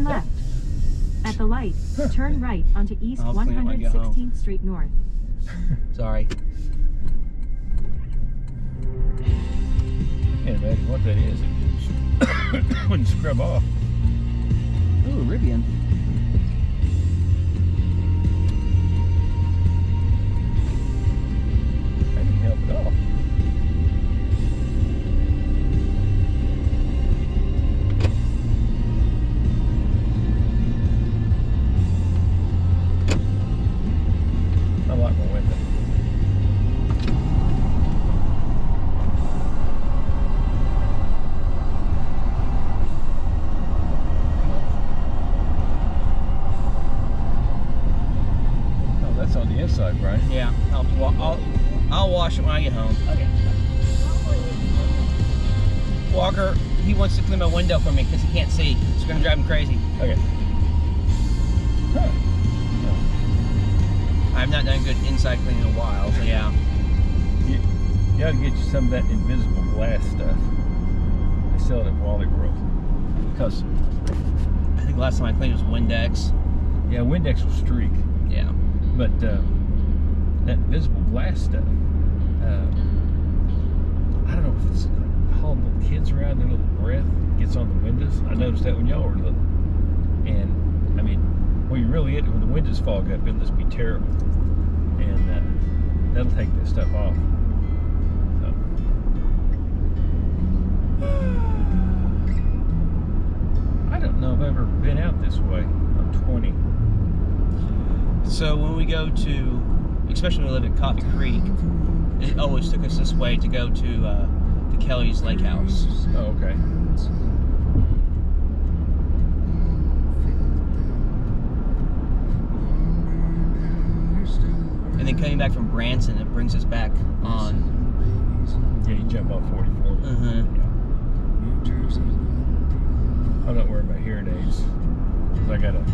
Turn left. At the light, turn right onto East 116th Street North. Sorry. I can't imagine what that is. It wouldn't scrub off. Ooh, Rivian. That didn't help at all. I like my window. Oh, that's on the inside, Brian. Yeah, I'll wash it when I get home. Okay. Walker, he wants to clean my window for me because he can't see. It's going to drive him crazy. Okay. Huh. I've not done good inside cleaning in a while, so yeah. You gotta get you some of that invisible glass stuff. They sell it at Wally World. Because, I think last time I cleaned was Windex. yeah, Windex will streak. Yeah. But that invisible glass stuff, I don't know if it's hauling little kids around, their little breath gets on the windows. I noticed that when y'all were little. And, I mean, when you really hit it, when the windows fog up, it'll just be terrible. And that'll take that stuff off. So. I don't know if I've ever been out this way on 20. So when we go to, especially when we live at Coffee Creek, it always took us this way to go to the Kelly's Lake House. Oh, okay. And then coming back from Branson, it brings us back on. Yeah, you jump off 44. Uh-huh. Yeah. I'm not wearing my hearing aids because I got a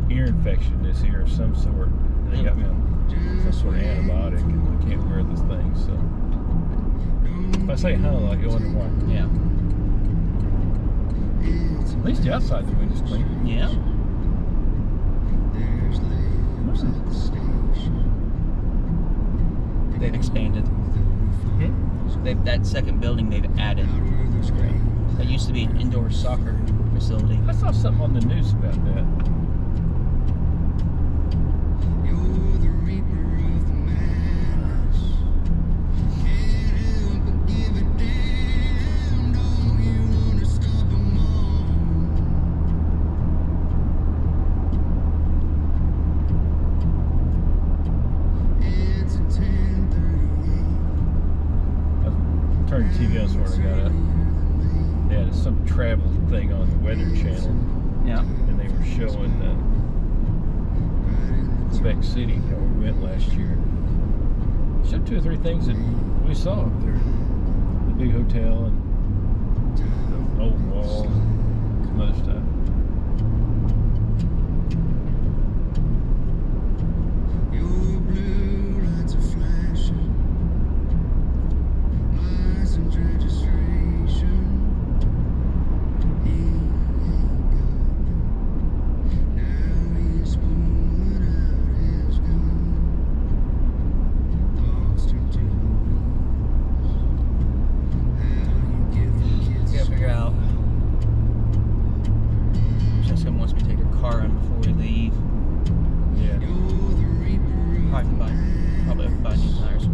ear infection this year of some sort. And they got me on some sort of antibiotic, and I can't wear this thing. So if I say hello, you'll wonder why. Yeah. At least the outside the window's clean. Yeah. They've expanded. That second building they've added. That's great. That used to be an indoor soccer facility. I saw something on the news about that. Turned the TV on so when I got up. They had some travel thing on the Weather Channel. Yeah. And they were showing Quebec City, where we went last year. Showed 2 or 3 things that we saw up there. The big hotel and the old wall and some other stuff.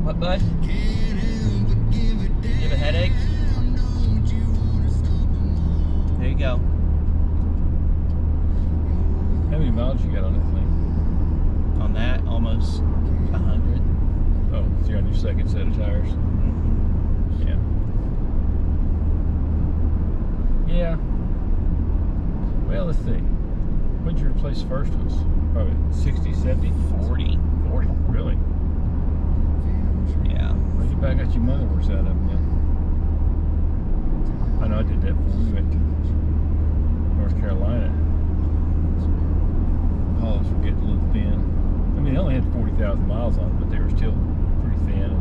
What, bud? You have a headache? There you go. How many miles you got on that thing? On that, almost 100. Oh, so you're on your second set of tires? Mm-hmm. Yeah. Yeah. Well, let's see. What'd you replace first ones? Probably 60, 70? 40. 40? Really? Yeah. Well, you probably got your motherworks out of them, yeah. I know I did that before we went to North Carolina. Hollows were getting a little thin. I mean, they only had 40,000 miles on them, but they were still pretty thin.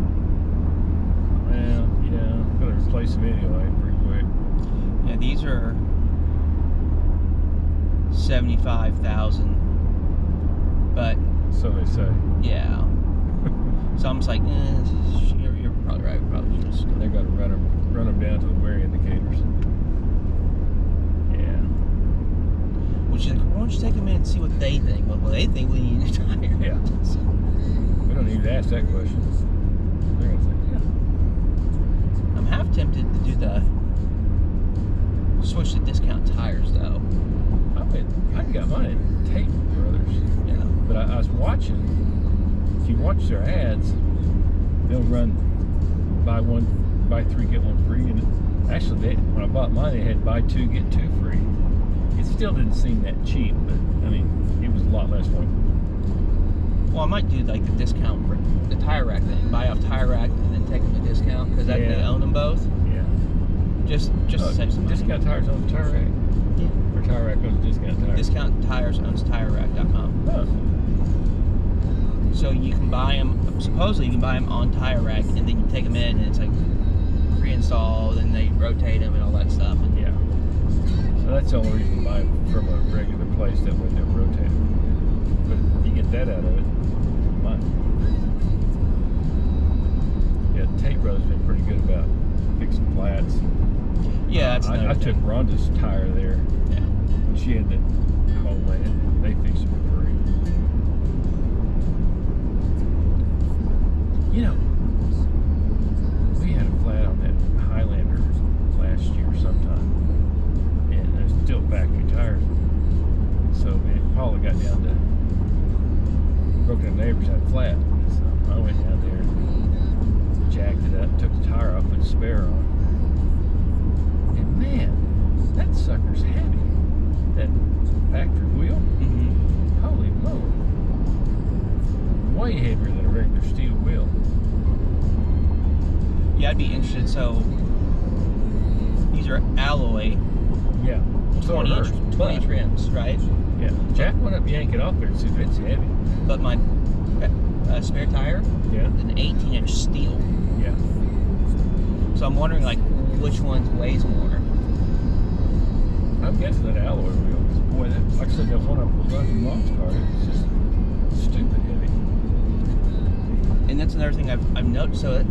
And, well, yeah, I'm going to replace them anyway pretty quick. Yeah, these are $75,000. But So they say. yeah. So I'm just like, you're probably right. We probably should just go. They're going to run them down to the wear indicators. Yeah. Which is like, why don't you take them in and see what they think? Well, they think we need a tire. Yeah. We don't need to ask that question. They're going to say, yeah. I'm half tempted to do the switch to discount tires though. I got mine at Tate Brothers. Yeah. But I was watching. If you watch their ads, they'll run buy 3 get 1 free. And actually, when I bought mine, they had buy 2 get 2 free. It still didn't seem that cheap, but I mean, it was a lot less fun. Well, I might do like the discount, the tire rack thing. Buy off tire rack and then take them to discount because they own them both. Yeah. Just to save some money. Discount tires owns Tire Rack. Yeah. Or Tire Rack owns Discount Tires. Discount Tires owns TireRack.com. Oh. So you can buy them. Supposedly, you can buy them on Tire Rack, and then you take them in, and it's like pre-installed, and they rotate them and all that stuff. And Yeah. So that's the only reason to buy them from a regular place. That way they'll rotate them. But you get that out of it. Fine. Yeah, Tate Brothers has been pretty good about fixing flats. yeah, that's another I took thing. Rhonda's tire there. Yeah. When she had that hole in it, they fixed it for free. You know, we had a flat on that Highlander last year sometime, and there's still factory tires. So Paula got down to broken the neighbor's had a flat. So I went down there, jacked it up, took the tire off, put the spare on. And man, that sucker's heavy. That factory wheel, Mm-hmm. holy moly. Way heavier than a regular steel wheel. Yeah, I'd be interested. So these are alloy Yeah. 20 trims, right? Yeah. Jack went up, yank it off there and see if it's heavy. But my spare tire Yeah. is an 18-inch steel. Yeah. So I'm wondering like which one weighs more. I'm guessing that alloy wheel. 'Cause boy, that, like I said, that one I pulled out from Mom's car, it was just stupid heavy. And that's another thing I've noticed. So